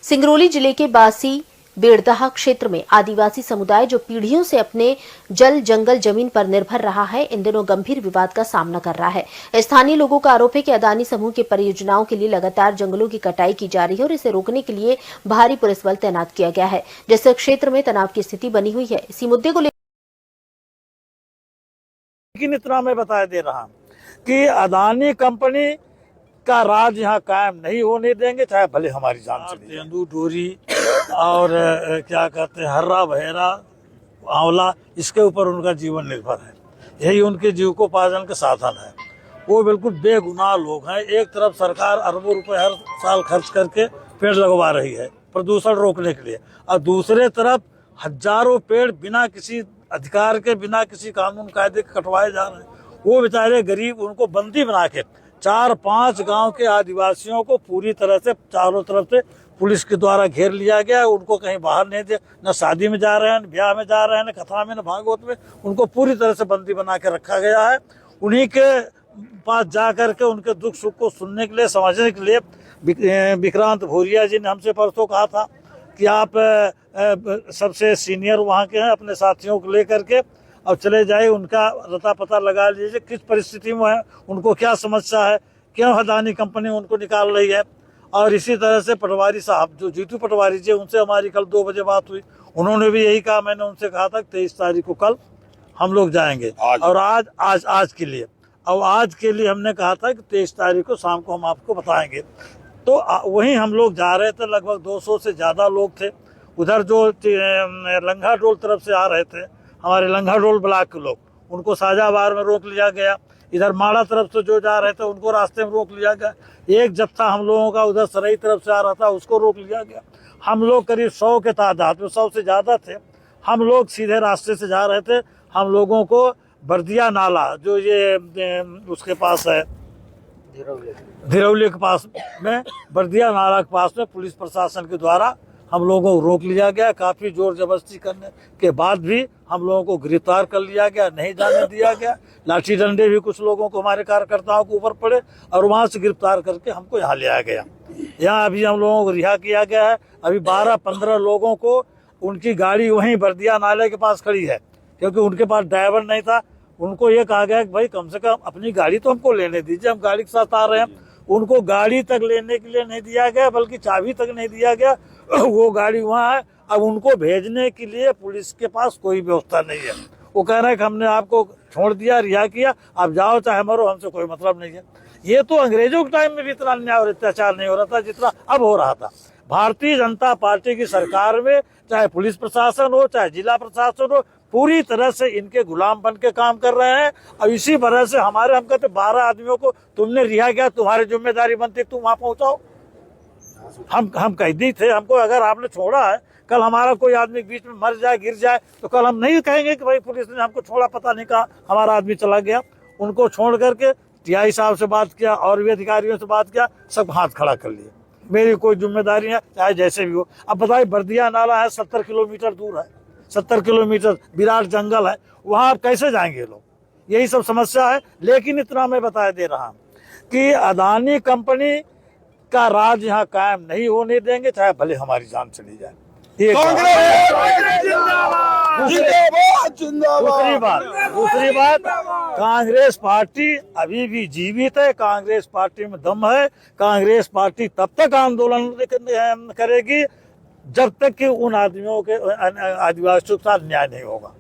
सिंगरौली जिले के बासी बेड़दहा क्षेत्र में आदिवासी समुदाय जो पीढ़ियों से अपने जल जंगल जमीन पर निर्भर रहा है, इन दिनों गंभीर विवाद का सामना कर रहा है। स्थानीय लोगों का आरोप है कि अदानी समूह की परियोजनाओं के लिए लगातार जंगलों की कटाई की जा रही है और इसे रोकने के लिए भारी पुलिस बल तैनात किया गया है, जिससे क्षेत्र में तनाव की स्थिति बनी हुई है। इसी मुद्दे को लेकिन इतना मैं बता दे रहा हूं कि अदानी कंपनी का राज यहाँ कायम नहीं होने देंगे, चाहे भले हमारी जान चली। तेंदू डोरी और क्या कहते हैं हर्रा बहेरा आंवला, इसके ऊपर उनका जीवन निर्भर है। यही उनके जीविकोपार्जन का साधन है। वो बिल्कुल बेगुनाह लोग हैं। एक तरफ सरकार अरबों रुपए हर साल खर्च करके पेड़ लगवा रही है प्रदूषण रोकने के लिए, और दूसरे तरफ हजारों पेड़ बिना किसी अधिकार के, बिना किसी कानून कायदे के कटवाए जा रहे हैं। वो बेचारे गरीब, उनको बंदी बना के 4-5 गांव के आदिवासियों को पूरी तरह से चारों तरफ से पुलिस के द्वारा घेर लिया गया। उनको कहीं बाहर नहीं दिया, न शादी में जा रहे हैं, न ब्याह में जा रहे हैं, न कथा में, न भागवत में। उनको पूरी तरह से बंदी बना के रखा गया है। उन्हीं के पास जा करके उनके दुख सुख को सुनने के लिए, समझने के लिए विक्रांत भूरिया जी ने हमसे परसों कहा था कि आप सबसे सीनियर वहाँ के हैं, अपने साथियों को लेकर के अब चले जाए, उनका रता पता लगा लीजिए किस परिस्थिति में है, उनको क्या समस्या है, क्यों अदानी कंपनी उनको निकाल रही है। और इसी तरह से पटवारी साहब, जो जीतू पटवारी जी, उनसे हमारी कल 2 बजे बात हुई। उन्होंने भी यही कहा, मैंने उनसे कहा था 23 तारीख को कल हम लोग जाएंगे और आज के लिए, और आज के लिए हमने कहा था कि 23 तारीख को शाम को हम आपको बताएंगे। तो वहीं हम लोग जा रहे थे, लगभग 200 से ज़्यादा लोग थे। उधर जो लंघा डोल तरफ से आ रहे थे, हमारे लंघा डोल ब्लॉक के लोग, उनको साजाबार में रोक लिया गया। इधर माड़ा तरफ से जो जा रहे थे उनको रास्ते में रोक लिया गया। एक जत्था हम लोगों का उधर सरई तरफ से आ रहा था, उसको रोक लिया गया। हम लोग करीब 100 के तादाद में, 100 से ज़्यादा थे। हम लोग सीधे रास्ते से जा रहे थे। हम लोगों को बर्दिया नाला, जो ये उसके पास है, धिरौली के पास में, बर्दिया नाला के पास में पुलिस प्रशासन के द्वारा हम लोगों को रोक लिया गया। काफ़ी जोर जबरदस्ती करने के बाद भी हम लोगों को गिरफ्तार कर लिया गया, नहीं जाने दिया गया। लाठी डंडे भी कुछ लोगों को, हमारे कार्यकर्ताओं के ऊपर पड़े और वहाँ से गिरफ्तार करके हमको यहाँ ले आया गया। यहाँ अभी हम लोगों को रिहा किया गया है। अभी 12-15 लोगों को, उनकी गाड़ी वहीं बर्दिया नाले के पास खड़ी है, क्योंकि उनके पास ड्राइवर नहीं था। उनको ये कहा गया कि भाई कम से कम अपनी गाड़ी तो हमको लेने दीजिए, हम गाड़ी के साथ आ रहे हैं। उनको गाड़ी तक लेने के लिए नहीं दिया गया, बल्कि चाबी तक नहीं दिया गया। वो गाड़ी वहाँ है। अब उनको भेजने के लिए पुलिस के पास कोई व्यवस्था नहीं है। वो कह रहे हैं कि हमने आपको छोड़ दिया, रिहा किया, आप जाओ चाहे मरो, हमसे कोई मतलब नहीं है। ये तो अंग्रेजों के टाइम में भी इतना अन्याय और अत्याचार नहीं हो रहा था जितना अब हो रहा था। भारतीय जनता पार्टी की सरकार में चाहे पुलिस प्रशासन हो, चाहे जिला प्रशासन हो, पूरी तरह से इनके गुलाम बन के काम कर रहे हैं। और इसी वजह से हम कहते 12 आदमियों को तुमने रिहा किया, तुम्हारी जिम्मेदारी बनती तुम वहां पहुंचाओ। हम कैदी थे, हमको अगर आपने छोड़ा है, कल हमारा कोई आदमी बीच में मर जाए, गिर जाए, तो कल हम नहीं कहेंगे कि भाई पुलिस ने हमको छोड़ा, पता नहीं कहा हमारा आदमी चला गया। उनको छोड़ करके टीआई साहब से बात किया और भी अधिकारियों से बात किया, सब हाथ खड़ा कर लिए। मेरी कोई जिम्मेदारी है, चाहे जैसे भी हो। अब बताइए, बर्दिया नाला है, 70 किलोमीटर दूर है, 70 किलोमीटर विराट जंगल है, वहां आप कैसे जाएंगे लोग? यही सब समस्या है। लेकिन इतना मैं बता दे रहा हूं कि अदानी कंपनी का राज यहाँ कायम नहीं होने देंगे, चाहे भले हमारी जान चली जाए। दूसरी बात, कांग्रेस पार्टी अभी भी जीवित है। कांग्रेस पार्टी में दम है। कांग्रेस पार्टी तब तक आंदोलन करेगी जब तक कि उन आदमियों के, आदिवासियों के साथ न्याय नहीं होगा।